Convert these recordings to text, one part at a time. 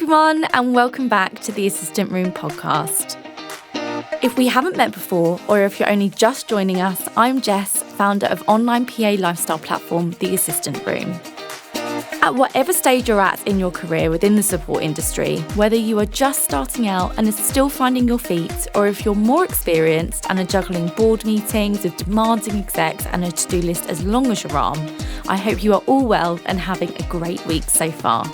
everyone, and welcome back to the Assistant Room podcast. If we haven't met before, or if you're only just joining us, I'm Jess, founder of online PA lifestyle platform, The Assistant Room. At whatever stage you're at in your career within the support industry, whether you are just starting out and are still finding your feet, or if you're more experienced and are juggling board meetings with demanding execs and a to-do list as long as your arm, I hope you are all well and having a great week so far.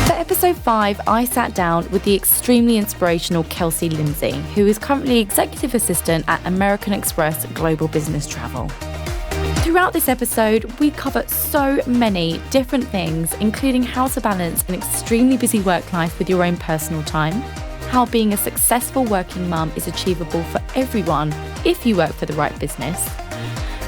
For episode 5, I sat down with the extremely inspirational Kelsea Lindsey, who is currently Executive Assistant at American Express Global Business Travel. Throughout this episode, we cover so many different things, including how to balance an extremely busy work life with your own personal time, how being a successful working mum is achievable for everyone if you work for the right business,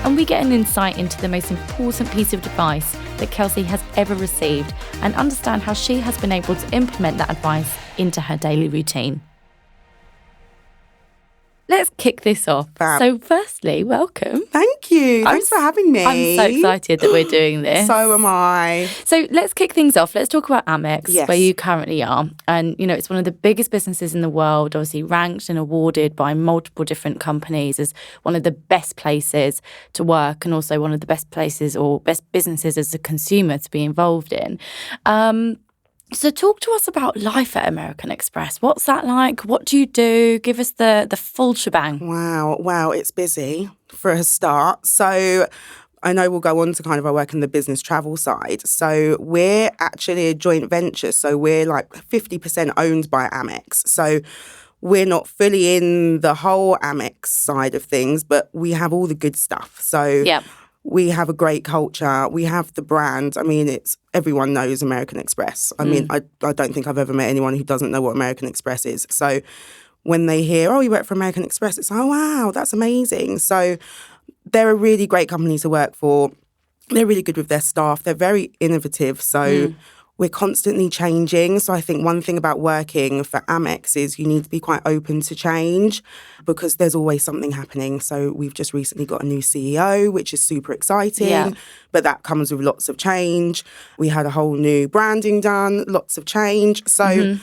and we get an insight into the most important piece of advice that Kelsea has ever received and understand how she has been able to implement that advice into her daily routine. Let's kick this off. Fab. So firstly, welcome. Thank you. Thanks for having me. I'm so excited that we're doing this. So am I. So let's kick things off. Let's talk about Amex, Yes. where you currently are. And, you know, it's one of the biggest businesses in the world, obviously ranked and awarded by multiple different companies as one of the best places to work and also one of the best places or best businesses as a consumer to be involved in. So talk to us about life at American Express. What's that like? What do you do? Give us the full shebang. Wow, it's busy for a start. So I know we'll go on to kind of our work in the business travel side. So we're actually a joint venture. So we're like 50% owned by Amex. So we're not fully in the whole Amex side of things, but we have all the good stuff. So Yeah. we have a great culture. We have the brand. I mean, everyone knows American Express. I mean, I don't think I've ever met anyone who doesn't know what American Express is. So when they hear, oh, you work for American Express, it's like, oh, wow, that's amazing. So they're a really great company to work for. They're really good with their staff. They're very innovative. So we're constantly changing. So I think one thing about working for Amex is you need to be quite open to change because there's always something happening. So we've just recently got a new CEO, which is super exciting, but that comes with lots of change. We had a whole new branding done, lots of change. So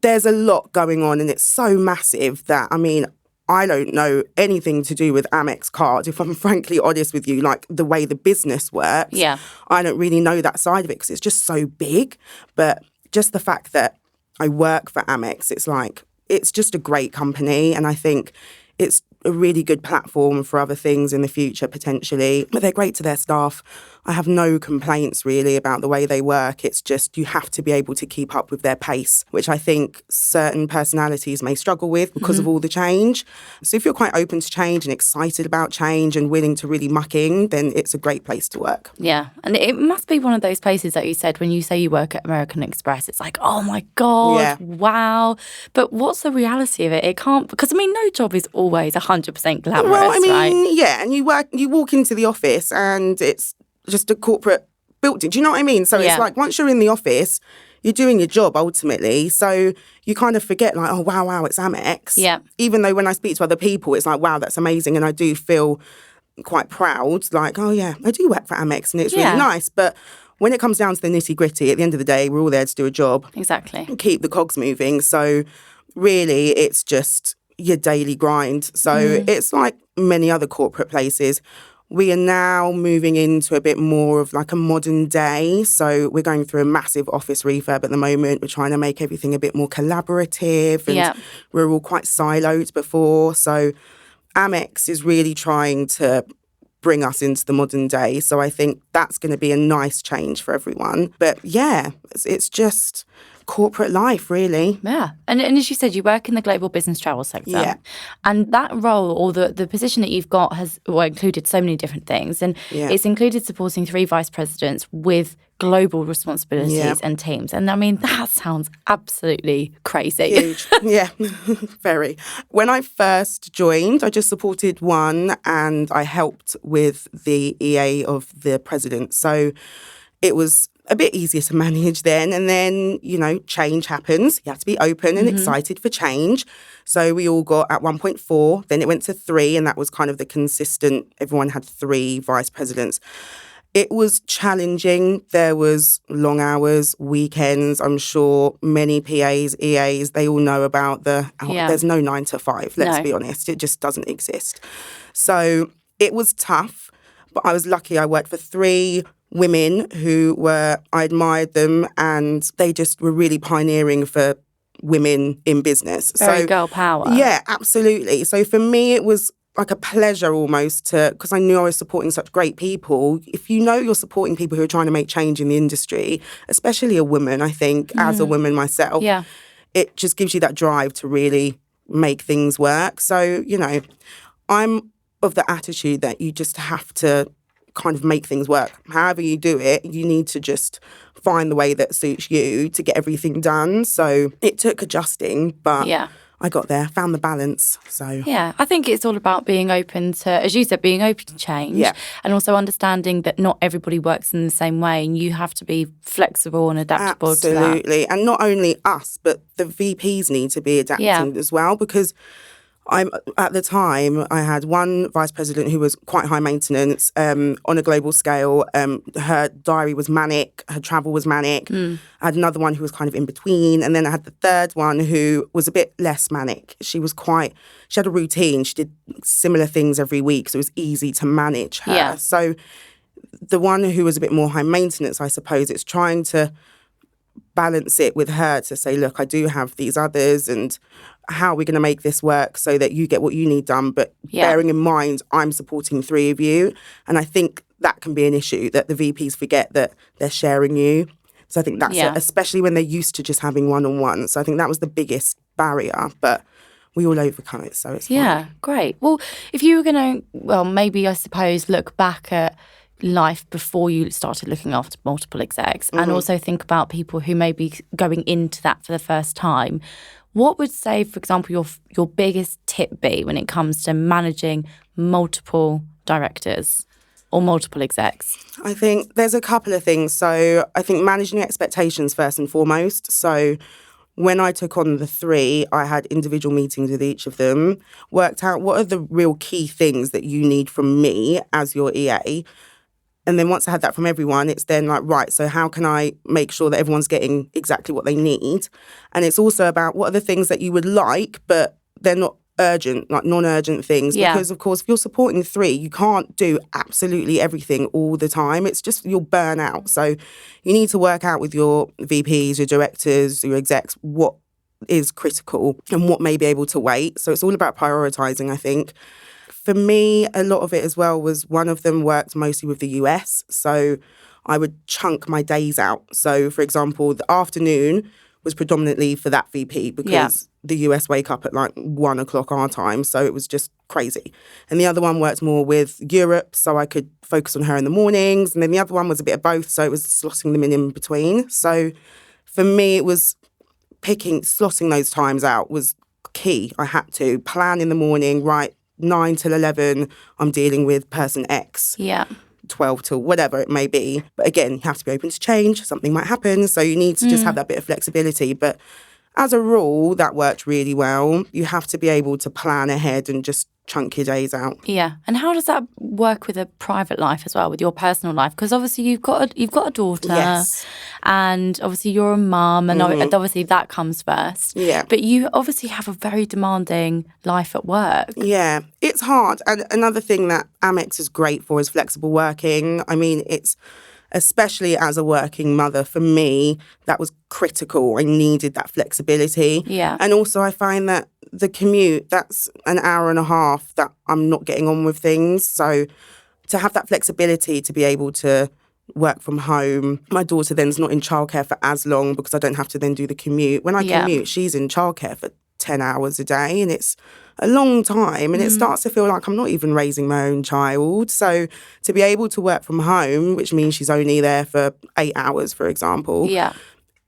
there's a lot going on and it's so massive that, I mean, I don't know anything to do with Amex card, if I'm frankly honest with you, like the way the business works. Yeah. I don't really know that side of it because it's just so big. But just the fact that I work for Amex, it's like, it's just a great company. And I think it's a really good platform for other things in the future, potentially. But they're great to their staff. I have no complaints really about the way they work. It's just you have to be able to keep up with their pace, which I think certain personalities may struggle with because of all the change. So if you're quite open to change and excited about change and willing to really muck in, then it's a great place to work. Yeah. And it must be one of those places that you said when you say you work at American Express, it's like, oh my God, wow. But what's the reality of it? It can't, because I mean, no job is always 100% glamorous, Well, I mean, right? yeah, and you walk into the office and it's just a corporate building. Do you know what I mean? So it's like once you're in the office, you're doing your job ultimately. So you kind of forget like, oh, wow, it's Amex. Yeah. Even though when I speak to other people, it's like, wow, that's amazing. And I do feel quite proud, like, oh yeah, I do work for Amex and it's really nice. But when it comes down to the nitty gritty, at the end of the day, we're all there to do a job. Exactly. And keep the cogs moving. So really it's just your daily grind. So it's like many other corporate places. We are now moving into a bit more of like a modern day. So we're going through a massive office refurb at the moment. We're trying to make everything a bit more collaborative and we're all quite siloed before. So Amex is really trying to bring us into the modern day. So I think that's going to be a nice change for everyone. But yeah, it's just corporate life, really. Yeah. And as you said, you work in the global business travel sector. Yeah. And that role or the position that you've got has included so many different things. And it's included supporting 3 vice presidents with global responsibilities and teams. And I mean, that sounds absolutely crazy. Huge. Yeah, very. When I first joined, I just supported one and I helped with the EA of the president. So it was a bit easier to manage then. And then, you know, change happens. You have to be open and excited for change. So we all got at 1.4, then it went to 3, and that was kind of the consistent, everyone had 3 vice presidents. It was challenging. There was long hours, weekends. I'm sure many PAs, EAs, they all know about there's no 9 to 5, let's be honest. It just doesn't exist. So it was tough, but I was lucky. I worked for 3 women I admired them, and they just were really pioneering for women in business. Very girl power. Yeah, absolutely. So for me, it was like a pleasure almost because I knew I was supporting such great people. If you know you're supporting people who are trying to make change in the industry, especially a woman, I think, as a woman myself, it just gives you that drive to really make things work. So, I'm of the attitude that you just have to kind of make things work. However you do it, you need to just find the way that suits you to get everything done. So it took adjusting, but I got there, found the balance. So yeah, I think it's all about being open to, as you said, being open to change, and also understanding that not everybody works in the same way, and you have to be flexible and adaptable to that. Absolutely, and not only us, but the VPs need to be adapting as well, because at the time, I had one vice president who was quite high maintenance on a global scale. Her diary was manic. Her travel was manic. I had another one who was kind of in between. And then I had the third one who was a bit less manic. She had a routine. She did similar things every week, so it was easy to manage her. Yeah. So the one who was a bit more high maintenance, I suppose, it's trying to balance it with her to say, look, I do have these others, and how are we going to make this work so that you get what you need done? But bearing in mind, I'm supporting 3 of you. And I think that can be an issue, that the VPs forget that they're sharing you. So I think that's it, especially when they're used to just having one-on-one. So I think that was the biggest barrier, but we all overcome it, so it's fine. Great. Well, if you were going to, maybe I suppose look back at life before you started looking after multiple execs, and also think about people who may be going into that for the first time, what would say, for example, your biggest tip be when it comes to managing multiple directors or multiple execs? I think there's a couple of things. So I think managing expectations first and foremost. So when I took on the 3, I had individual meetings with each of them, worked out what are the real key things that you need from me as your EA. And then once I had that from everyone, it's then like, right, so how can I make sure that everyone's getting exactly what they need? And it's also about what are the things that you would like, but they're not urgent, like non-urgent things. Because, of course, if you're supporting 3, you can't do absolutely everything all the time. It's just you'll burn out. So you need to work out with your VPs, your directors, your execs, what is critical and what may be able to wait. So it's all about prioritising, I think. For me, a lot of it as well was one of them worked mostly with the US. So I would chunk my days out. So, for example, the afternoon was predominantly for that VP because the US wake up at like 1 o'clock our time. So it was just crazy. And the other one worked more with Europe. So I could focus on her in the mornings. And then the other one was a bit of both. So it was slotting them in between. So for me, it was slotting those times out was key. I had to plan in the morning, right? 9 till 11, I'm dealing with person X. 12 till whatever it may be. But again, you have to be open to change. Something might happen. So you need to just have that bit of flexibility. But as a rule, that worked really well. You have to be able to plan ahead and just chunk your days out. Yeah. And how does that work with a private life as well, with your personal life? Because obviously you've got a daughter. Yes. And obviously you're a mum, and obviously that comes first. Yeah. But you obviously have a very demanding life at work. Yeah. It's hard. And another thing that Amex is great for is flexible working. I mean, it's especially as a working mother, for me, that was critical. I needed that flexibility. Yeah. And also I find that the commute, that's an hour and a half that I'm not getting on with things. So to have that flexibility to be able to work from home. My daughter then's not in childcare for as long because I don't have to then do the commute. When I commute, she's in childcare for 10 hours a day, and it's a long time, and it starts to feel like I'm not even raising my own child. So to be able to work from home, which means she's only there for 8 hours, for example,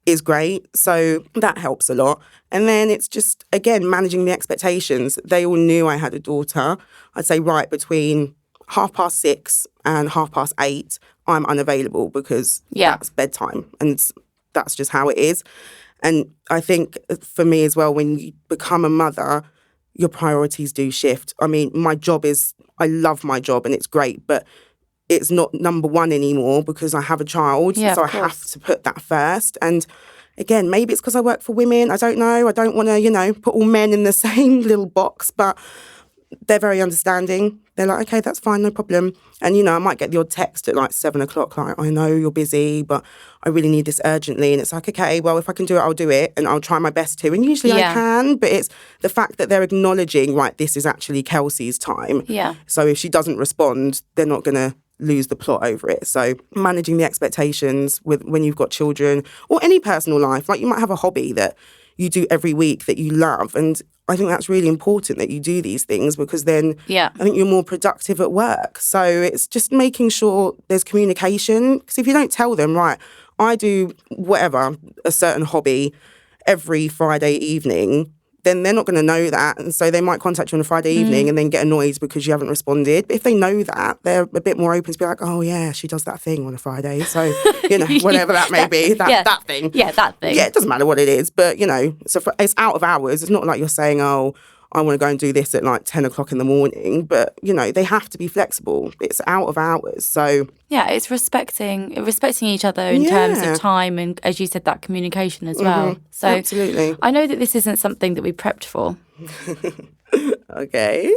is great. So that helps a lot. And then it's just, again, managing the expectations. They all knew I had a daughter. I'd say, right, between 6:30 and 8:30, I'm unavailable because that's bedtime, and that's just how it is. And I think for me as well, when you become a mother, your priorities do shift. I mean, I love my job and it's great, but it's not number one anymore because I have a child. Yeah, so I have to put that first. And again, maybe it's because I work for women. I don't know. I don't want to, put all men in the same little box, but they're very understanding. They're like, okay, that's fine, no problem. And, I might get the odd text at like 7 o'clock, like, I know you're busy, but I really need this urgently. And it's like, okay, well, if I can do it, I'll do it. And I'll try my best to. And usually I can, but it's the fact that they're acknowledging, right, this is actually Kelsey's time. Yeah. So if she doesn't respond, they're not going to lose the plot over it. So managing the expectations when you've got children or any personal life, like you might have a hobby that you do every week that you love. And I think that's really important that you do these things because then I think you're more productive at work. So it's just making sure there's communication. Because if you don't tell them, right, I do whatever, a certain hobby every Friday evening, then they're not going to know that. And so they might contact you on a Friday evening and then get annoyed because you haven't responded. But if they know that, they're a bit more open to be like, oh, yeah, she does that thing on a Friday. So, whatever that may be, that thing. Yeah, that thing. Yeah, it doesn't matter what it is. But, so it's out of hours. It's not like you're saying, oh, I want to go and do this at like 10 o'clock in the morning. But, they have to be flexible. It's out of hours. So yeah, it's respecting each other in terms of time and, as you said, that communication as well. So absolutely. I know that this isn't something that we prepped for. Okay.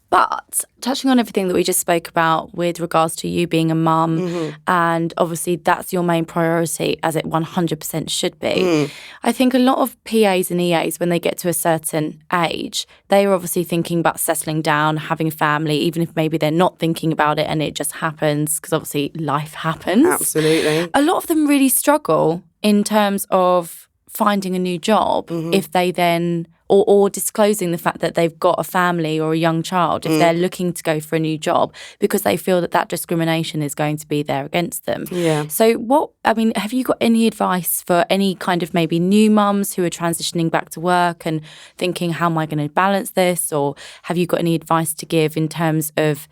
But touching on everything that we just spoke about with regards to you being a mum, and obviously that's your main priority, as it 100% should be. I think a lot of PAs and EAs, when they get to a certain age, they are obviously thinking about settling down, having a family, even if maybe they're not thinking about it and it just happens, because obviously life happens. Absolutely. A lot of them really struggle in terms of finding a new job if they then... Or disclosing the fact that they've got a family or a young child if they're looking to go for a new job because they feel that discrimination is going to be there against them. Yeah. So have you got any advice for any kind of maybe new mums who are transitioning back to work and thinking, how am I going to balance this? Or have you got any advice to give in terms of,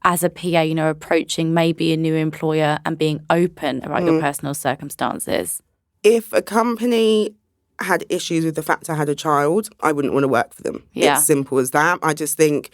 as a PA, approaching maybe a new employer and being open about your personal circumstances? If a company had issues with the fact I had a child, I wouldn't want to work for them. Yeah. It's simple as that. I just think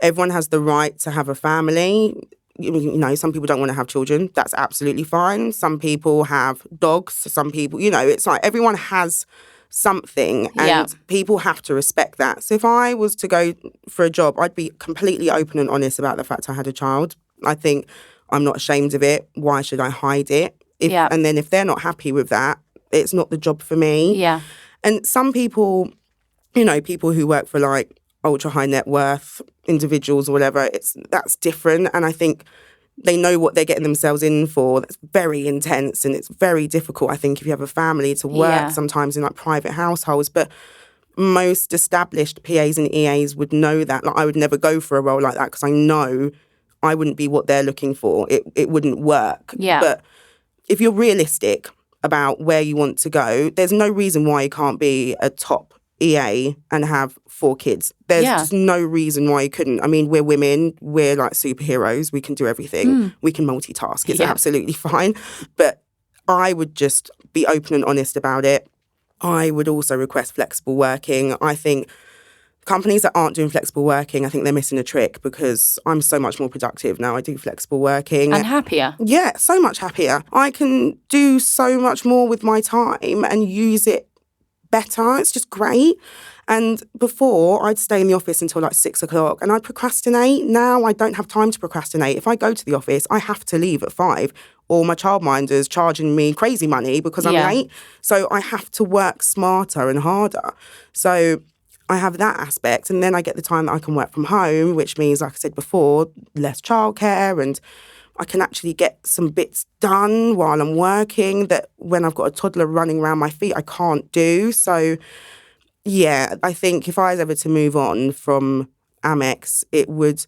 everyone has the right to have a family. Some people don't want to have children. That's absolutely fine. Some people have dogs. Some people, it's like everyone has something and people have to respect that. So if I was to go for a job, I'd be completely open and honest about the fact I had a child. I think I'm not ashamed of it. Why should I hide it? And then if they're not happy with that, it's not the job for me. Yeah. And some people, people who work for like ultra high net worth individuals or whatever, that's different. And I think they know what they're getting themselves in for. That's very intense and it's very difficult, I think, if you have a family to work sometimes in like private households. But most established PAs and EAs would know that. Like I would never go for a role like that because I know I wouldn't be what they're looking for. It wouldn't work. Yeah. But if you're realistic about where you want to go, there's no reason why you can't be a top EA and have 4 kids. There's just no reason why you couldn't. I mean, we're women, we're like superheroes, we can do everything, we can multitask, it's absolutely fine. But I would just be open and honest about it. I would also request flexible working. I think companies that aren't doing flexible working, I think they're missing a trick because I'm so much more productive now. I do flexible working. And happier. Yeah, so much happier. I can do so much more with my time and use it better. It's just great. And before, I'd stay in the office until like 6 o'clock and I'd procrastinate. Now I don't have time to procrastinate. If I go to the office, I have to leave at 5 or my childminder's charging me crazy money because I'm late. So I have to work smarter and harder. So I have that aspect, and then I get the time that I can work from home, which means, like I said before, less childcare, and I can actually get some bits done while I'm working that when I've got a toddler running around my feet, I can't do. So, yeah, I think if I was ever to move on from Amex, it would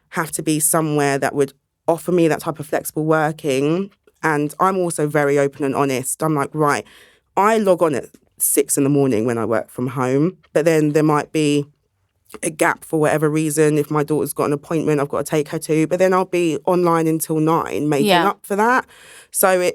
have to be somewhere that would offer me that type of flexible working. And I'm also very open and honest. I'm like, right, I log on at 6 a.m. when I work from home, but then there might be a gap for whatever reason. If my daughter's got an appointment I've got to take her to, but then I'll be online until 9 making up for that. So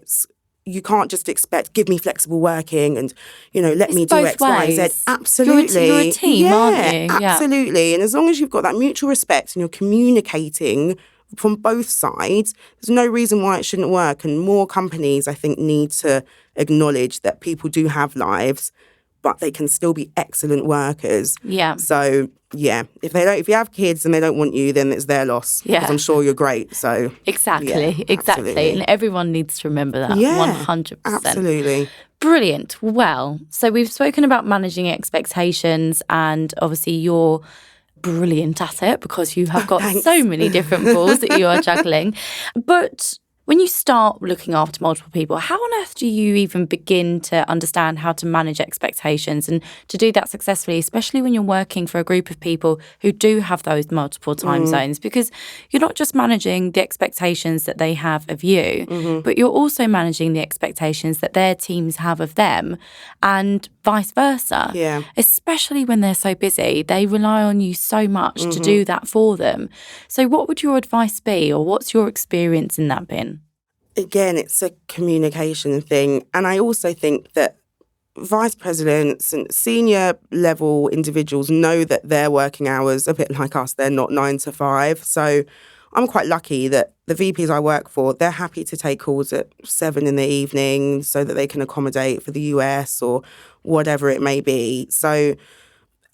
you can't just expect, give me flexible working and, let me do X, Y, Z. Absolutely. You're a team, aren't you? Absolutely. And as long as you've got that mutual respect and you're communicating from both sides, there's no reason why it shouldn't work. And more companies, I think, need to acknowledge that people do have lives, but they can still be excellent workers. Yeah. So, yeah, if you have kids and they don't want you, then it's their loss. Yeah. Because I'm sure you're great. So exactly. And everyone needs to remember that. Yeah, 100%. absolutely. Brilliant. Well, so we've spoken about managing expectations, and obviously you're brilliant at it because you have got so many different balls that you are juggling. But when you start looking after multiple people, how on earth do you even begin to understand how to manage expectations and to do that successfully, especially when you're working for a group of people who do have those multiple time zones? Because you're not just managing the expectations that they have of you, but you're also managing the expectations that their teams have of them and vice versa. Yeah. Especially when they're so busy, they rely on you so much to do that for them. So what would your advice be, or what's your experience in that been? Again, it's a communication thing. And I also think that vice presidents and senior level individuals know that their working hours, a bit like us, they're not 9 to 5. So I'm quite lucky that the VPs I work for, they're happy to take calls at 7 in the evening so that they can accommodate for the US or whatever it may be. So,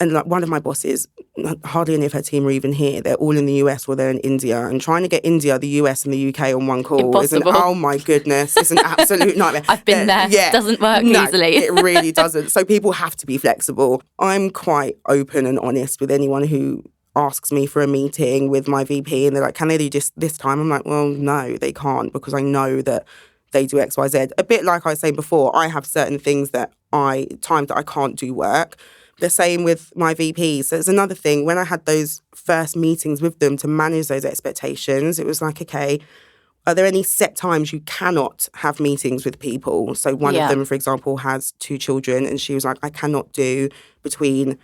and like one of my bosses, hardly any of her team are even here. They're all in the US or they're in India. And trying to get India, the US and the UK on one call is oh my goodness, it's an absolute nightmare. I've been there. Yeah. It doesn't work easily. It really doesn't. So people have to be flexible. I'm quite open and honest with anyone who asks me for a meeting with my VP and they're like, can they do this time? I'm like, well, no, they can't, because I know that they do X, Y, Z. A bit like I was saying before, I have certain things times that I can't do work. The same with my VPs. So it's another thing. When I had those first meetings with them to manage those expectations, it was like, okay, are there any set times you cannot have meetings with people? So one of them, for example, has 2 children, and she was like, I cannot do between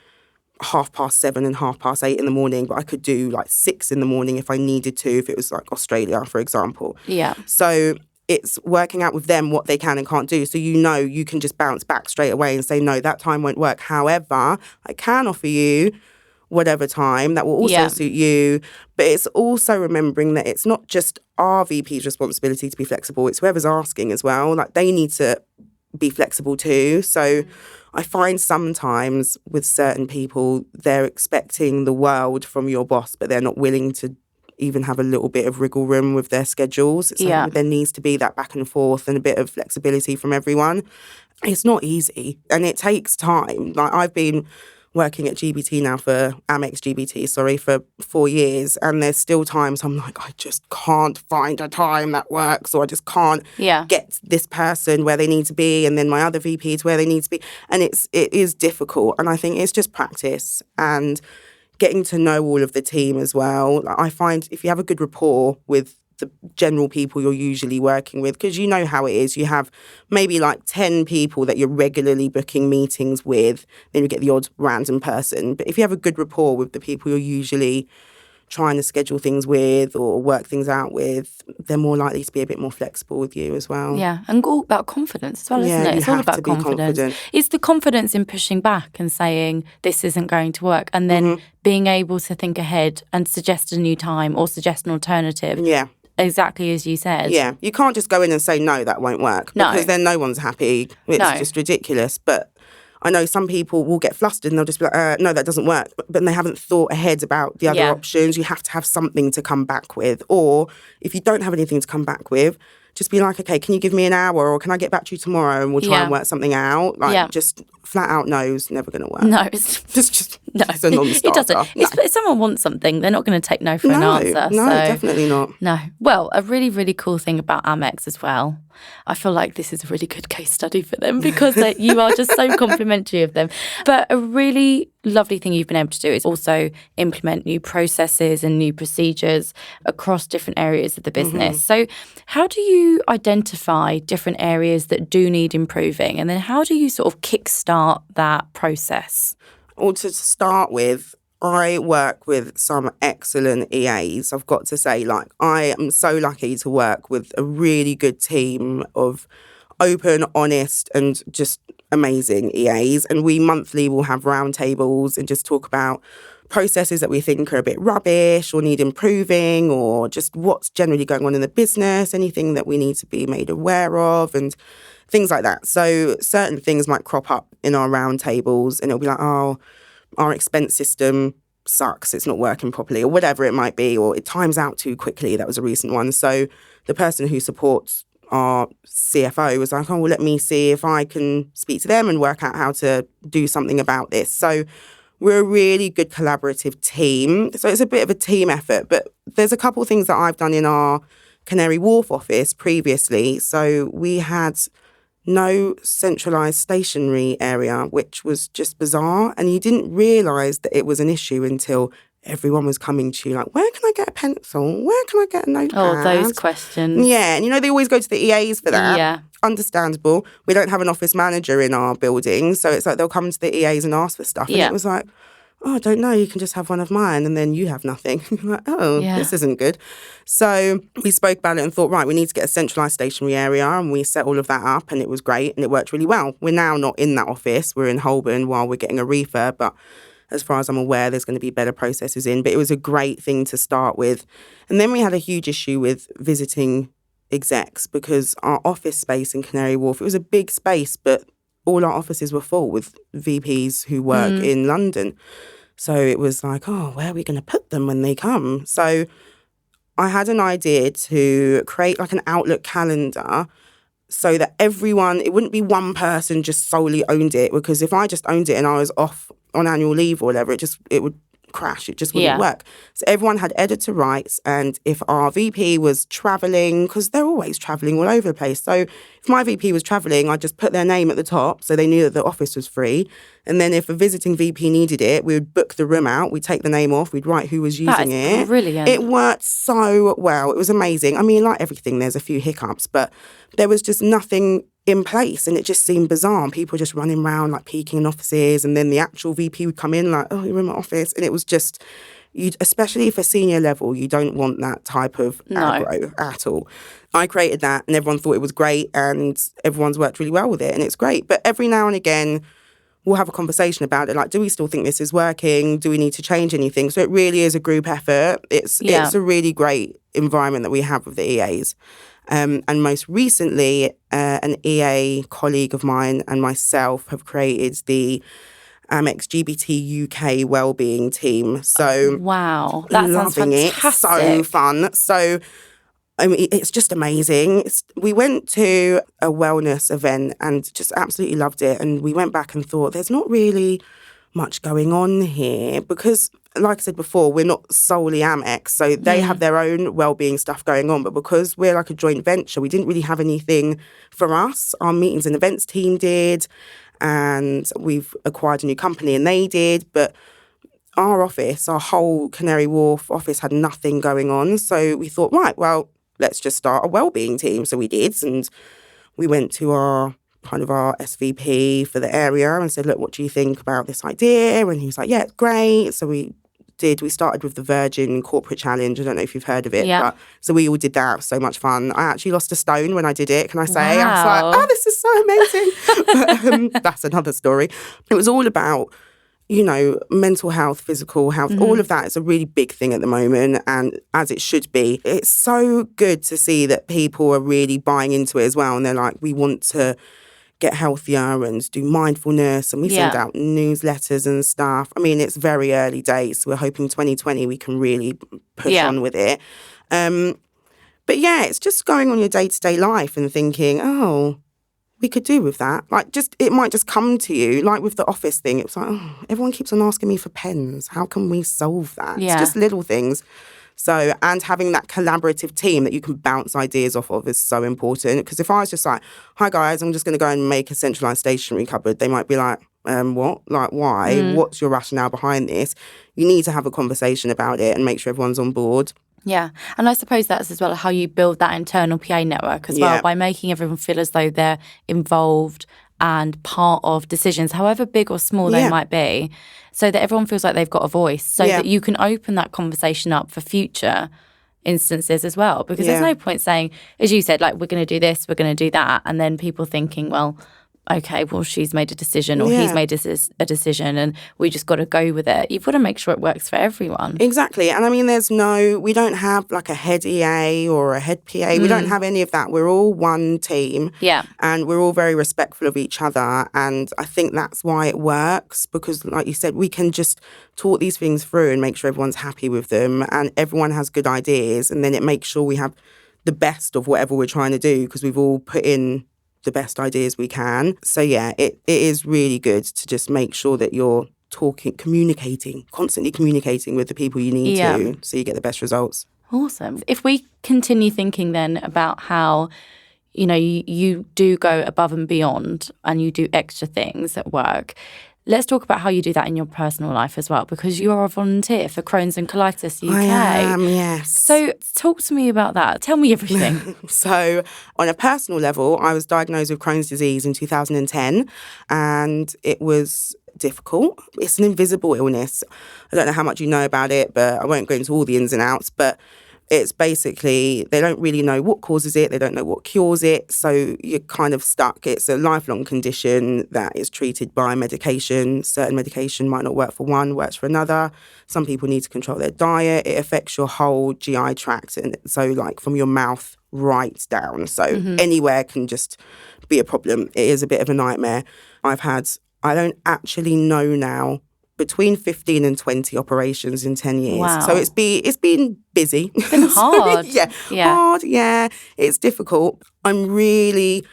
7:30 and 8:30 in the morning, but I could do like 6 in the morning if I needed to, if it was like Australia, for example. Yeah. So it's working out with them what they can and can't do. So you can just bounce back straight away and say, no, that time won't work. However, I can offer you whatever time that will also suit you. But it's also remembering that it's not just our VP's responsibility to be flexible. It's whoever's asking as well. Like they need to be flexible too. So I find sometimes with certain people, they're expecting the world from your boss, but they're not willing to even have a little bit of wriggle room with their schedules. It's like there needs to be that back and forth and a bit of flexibility from everyone. It's not easy and it takes time. Like I've been working at Amex GBT, for 4 years, and there's still times I'm like, I just can't find a time that works, or I just can't get this person where they need to be, and then my other VPs where they need to be. And it is difficult. And I think it's just practice and getting to know all of the team as well. I find if you have a good rapport with the general people you're usually working with, because you know how it is, you have maybe like 10 people that you're regularly booking meetings with, then you get the odd random person. But if you have a good rapport with the people you're usually trying to schedule things with or work things out with, they're more likely to be a bit more flexible with you as well. Yeah, and all about confidence as well, isn't it? It's all about confidence. It's the confidence in pushing back and saying, this isn't going to work, and then being able to think ahead and suggest a new time or suggest an alternative. Yeah. Exactly as you said. Yeah, you can't just go in and say, no, that won't work. Because then no one's happy. It's just ridiculous. But I know some people will get flustered and they'll just be like, no, that doesn't work. But they haven't thought ahead about the other options. You have to have something to come back with. Or if you don't have anything to come back with, just be like, okay, can you give me an hour, or can I get back to you tomorrow and we'll try and work something out? Like, just flat out no's never going to work. No, it's just a non-starter. It doesn't. No. If someone wants something, they're not going to take no for an answer. No, definitely not. No. Well, a really, really cool thing about Amex as well, I feel like this is a really good case study for them because you are just so complimentary of them. But a really lovely thing you've been able to do is also implement new processes and new procedures across different areas of the business. So how do you identify different areas that do need improving? And then how do you sort of kickstart that process? Well, to start with, I work with some excellent EAs, I've got to say. Like, I am so lucky to work with a really good team of open, honest, and just amazing EAs. And we monthly will have roundtables and just talk about processes that we think are a bit rubbish or need improving, or just what's generally going on in the business, anything that we need to be made aware of, and things like that. So certain things might crop up in our round tables and it'll be like, oh, our expense system sucks, it's not working properly, or whatever it might be, or it times out too quickly. That was a recent one. So the person who supports our CFO was like, oh, well, let me see if I can speak to them and work out how to do something about this. So we're a really good collaborative team. So it's a bit of a team effort, but there's a couple of things that I've done in our Canary Wharf office previously. So we had no centralised stationery area, which was just bizarre. And you didn't realise that it was an issue until everyone was coming to you like, where can I get a pencil? Where can I get a notepad? Oh, those questions. Yeah, and they always go to the EAs for that. Yeah. Understandable. We don't have an office manager in our building, so it's like they'll come to the EAs and ask for stuff. And it was like, oh, I don't know, you can just have one of mine, and then you have nothing. Like, oh, this isn't good. So we spoke about it and thought, right, we need to get a centralised stationery area, and we set all of that up, and it was great, and it worked really well. We're now not in that office. We're in Holborn while we're getting a refurb, but as far as I'm aware, there's going to be better processes in. But it was a great thing to start with. And then we had a huge issue with visiting execs because our office space in Canary Wharf, it was a big space, but all our offices were full with VPs who work in London. So it was like, oh, where are we going to put them when they come? So I had an idea to create like an Outlook calendar so that everyone, it wouldn't be one person just solely owned it, because if I just owned it and I was off on annual leave or whatever, it would crash. It just wouldn't work. So everyone had editor rights, and if our VP was travelling, because they're always travelling all over the place. So if my VP was travelling, I'd just put their name at the top so they knew that the office was free. And then if a visiting VP needed it, we would book the room out, we'd take the name off, we'd write who was using it. That's brilliant. It worked so well. It was amazing. I mean, like everything, there's a few hiccups, but there was just nothing in place, and it just seemed bizarre. People just running around like peeking in offices, and then the actual VP would come in like, oh, you're in my office. And it was just, especially for senior level, you don't want that type of aggro at all. I created that and everyone thought it was great, and everyone's worked really well with it, and it's great. But every now and again, we'll have a conversation about it. Like, do we still think this is working? Do we need to change anything? So it really is a group effort. It's a really great environment that we have with the EAs. And most recently, an EA colleague of mine and myself have created the Amex GBT UK wellbeing team. So wow, that sounds loving fantastic. it, so fun. So I mean, it's just amazing. We went to a wellness event and just absolutely loved it. And we went back and thought, there's not really much going on here because, like I said before, we're not solely Amex. So they have their own wellbeing stuff going on. But because we're like a joint venture, we didn't really have anything for us. Our meetings and events team did. And we've acquired a new company and they did. But our office, our whole Canary Wharf office had nothing going on. So we thought, right, well, let's just start a wellbeing team. So we did. And we went to our SVP for the area and said, look, what do you think about this idea? And he was like, yeah, it's great. So we started with the Virgin Corporate Challenge. I don't know if you've heard of it. Yeah. So we all did that. It was so much fun. I actually lost a stone when I did it, can I say? Wow. I was like, oh, this is so amazing. But, that's another story. It was all about, mental health, physical health, all of that is a really big thing at the moment, and as it should be. It's so good to see that people are really buying into it as well, and they're like, we want to get healthier and do mindfulness, and we send out newsletters and stuff. I mean, it's very early days, so we're hoping 2020 we can really push on with it. But yeah, it's just going on your day-to-day life and thinking, oh, we could do with that. Like, it might just come to you. Like with the office thing, it was like, oh, everyone keeps on asking me for pens. How can we solve that? Yeah. It's just little things. So, and having that collaborative team that you can bounce ideas off of is so important. Because if I was just like, hi guys, I'm just going to go and make a centralised stationery cupboard, they might be like, what? Like, why? What's your rationale behind this? You need to have a conversation about it and make sure everyone's on board. Yeah. And I suppose that's as well how you build that internal PA network as well, by making everyone feel as though they're involved and part of decisions, however big or small they might be, so that everyone feels like they've got a voice, so that you can open that conversation up for future instances as well. Because there's no point saying, as you said, like, we're going to do this, we're going to do that, and then people thinking, well, okay, well, she's made a decision or he's made a decision and we just got to go with it. You've got to make sure it works for everyone. Exactly. And I mean, we don't have like a head EA or a head PA. We don't have any of that. We're all one team. Yeah. And we're all very respectful of each other. And I think that's why it works because, like you said, we can just talk these things through and make sure everyone's happy with them and everyone has good ideas. And then it makes sure we have the best of whatever we're trying to do because we've all put in the best ideas we can. So yeah, it is really good to just make sure that you're constantly communicating with the people you need to so you get the best results. Awesome. If we continue thinking then about how, you do go above and beyond and you do extra things at work, let's talk about how you do that in your personal life as well, because you are a volunteer for Crohn's and Colitis UK. I am, yes. So talk to me about that. Tell me everything. So on a personal level, I was diagnosed with Crohn's disease in 2010 and it was difficult. It's an invisible illness. I don't know how much you know about it, but I won't go into all the ins and outs, but it's basically, they don't really know what causes it. They don't know what cures it. So you're kind of stuck. It's a lifelong condition that is treated by medication. Certain medication might not work for one, works for another. Some people need to control their diet. It affects your whole GI tract. And so like from your mouth right down. So anywhere can just be a problem. It is a bit of a nightmare. I don't actually know now, between 15 and 20 operations in 10 years. Wow. So it's been busy. It's been hard. Hard, yeah. It's difficult. I'm really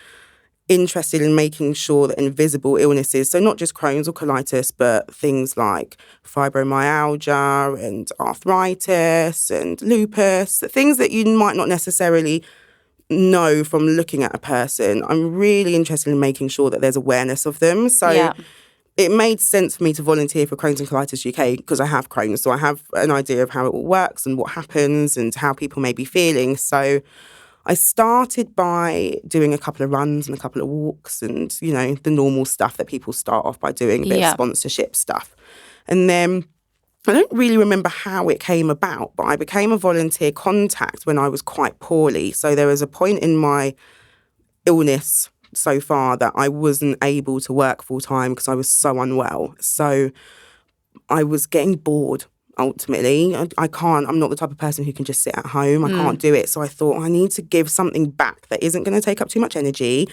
interested in making sure that invisible illnesses, so not just Crohn's or colitis, but things like fibromyalgia and arthritis and lupus, things that you might not necessarily know from looking at a person. I'm really interested in making sure that there's awareness of them. So it made sense for me to volunteer for Crohn's and Colitis UK because I have Crohn's. So I have an idea of how it all works and what happens and how people may be feeling. So I started by doing a couple of runs and a couple of walks and, the normal stuff that people start off by doing, a bit of sponsorship stuff. And then I don't really remember how it came about, but I became a volunteer contact when I was quite poorly. So there was a point in my illness so far that I wasn't able to work full time because I was so unwell. So I was getting bored ultimately. I'm not the type of person who can just sit at home. I can't do it. So I thought I need to give something back that isn't going to take up too much energy,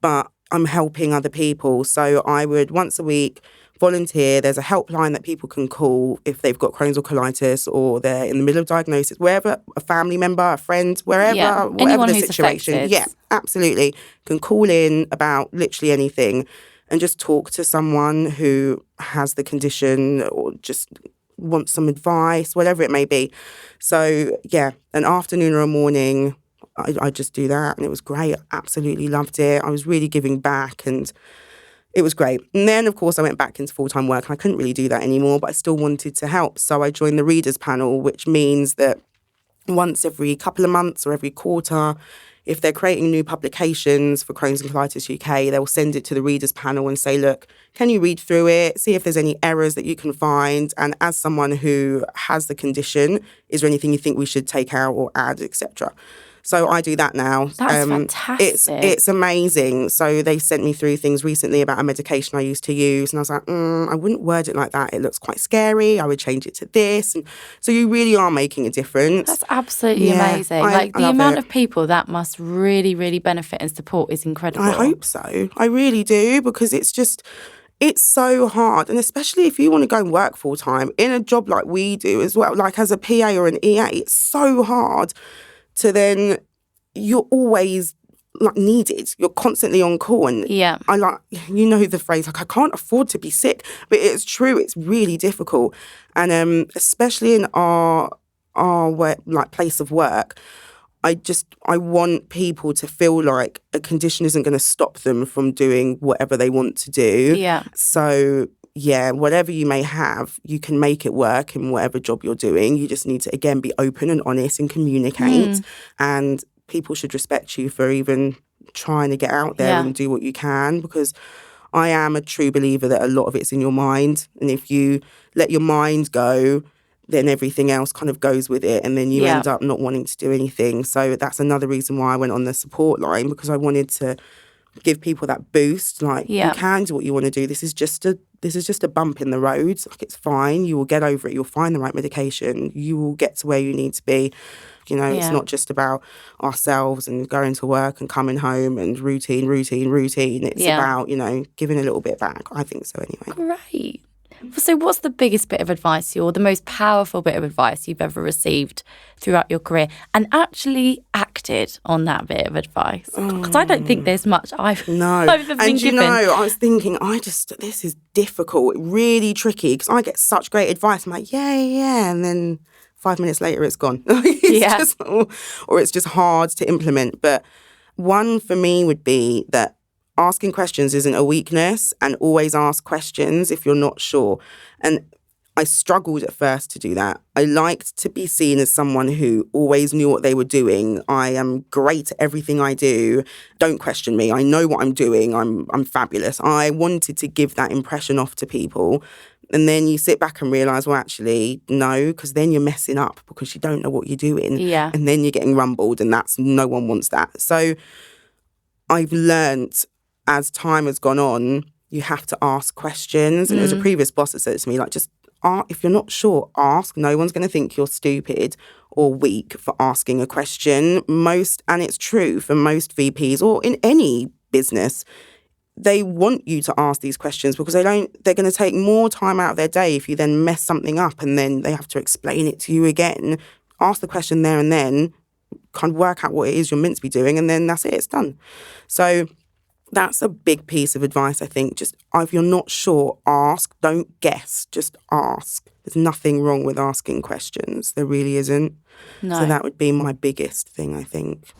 but I'm helping other people. So I would once a week volunteer. There's a helpline that people can call if they've got Crohn's or colitis or they're in the middle of diagnosis, wherever, a family member, a friend, whatever the situation. Affected. Yeah, absolutely. Can call in about literally anything and just talk to someone who has the condition or just wants some advice, whatever it may be. So, yeah, an afternoon or a morning, I just do that and it was great. I absolutely loved it. I was really giving back and it was great. And then, of course, I went back into full-time work and I couldn't really do that anymore, but I still wanted to help. So I joined the Readers Panel, which means that once every couple of months or every quarter, if they're creating new publications for Crohn's and Colitis UK, they'll send it to the Readers Panel and say, look, can you read through it, see if there's any errors that you can find? And as someone who has the condition, is there anything you think we should take out or add, etc.? So I do that now. That's fantastic. It's amazing. So they sent me through things recently about a medication I used to use. And I was like, I wouldn't word it like that. It looks quite scary. I would change it to this. And so you really are making a difference. That's absolutely amazing. The amount of people that must really, really benefit and support is incredible. I hope so. I really do, because it's so hard. And especially if you want to go and work full time in a job like we do as well, like as a PA or an EA, it's so hard to then, you're always needed. You're constantly on call. And I the phrase, I can't afford to be sick. But it's true, it's really difficult. And especially in our place of work, I want people to feel like a condition isn't going to stop them from doing whatever they want to do. Yeah. So, yeah, whatever you may have, you can make it work in whatever job you're doing. You just need to, again, be open and honest and communicate. And people should respect you for even trying to get out there and do what you can, because I am a true believer that a lot of it's in your mind. And if you let your mind go, then everything else kind of goes with it, and then you end up not wanting to do anything. So that's another reason why I went on the support line, because I wanted to give people that boost. Like, Yeah. you can do what you want to do. This is just a bump in the road. Like, it's fine. You will get over it. You'll find the right medication. You will get to where you need to be. You know, it's not just about ourselves and going to work and coming home and routine. It's about, you know, giving a little bit back. I think so anyway. Great. So what's the biggest bit of advice or the most powerful bit of advice you've ever received throughout your career and actually acted on that bit of advice? Because I don't think there's much I've ever been given. And you know, I was thinking, this is difficult, really tricky, because I get such great advice. I'm like, yeah. And then 5 minutes later, it's gone. Or it's just hard to implement. But one for me would be that asking questions isn't a weakness, and always ask questions if you're not sure. And I struggled at first to do that. I liked to be seen as someone who always knew what they were doing. I am great at everything I do. Don't question me. I know what I'm doing. I'm fabulous. I wanted to give that impression off to people. And then you sit back and realise, well, actually, no, because then you're messing up because you don't know what you're doing. Yeah. And then you're getting rumbled, and no one wants that. So I've learnt, as time has gone on, you have to ask questions. And there's a previous boss that said to me, like, just if you're not sure, ask. No one's going to think you're stupid or weak for asking a question. And it's true for most VPs or in any business, they want you to ask these questions because they're going to take more time out of their day if you then mess something up and then they have to explain it to you again. Ask the question there and then, kind of work out what it is you're meant to be doing, and then that's it, it's done. So that's a big piece of advice, I think. Just if you're not sure, ask. Don't guess, just ask. There's nothing wrong with asking questions. There really isn't. No. So that would be my biggest thing, I think.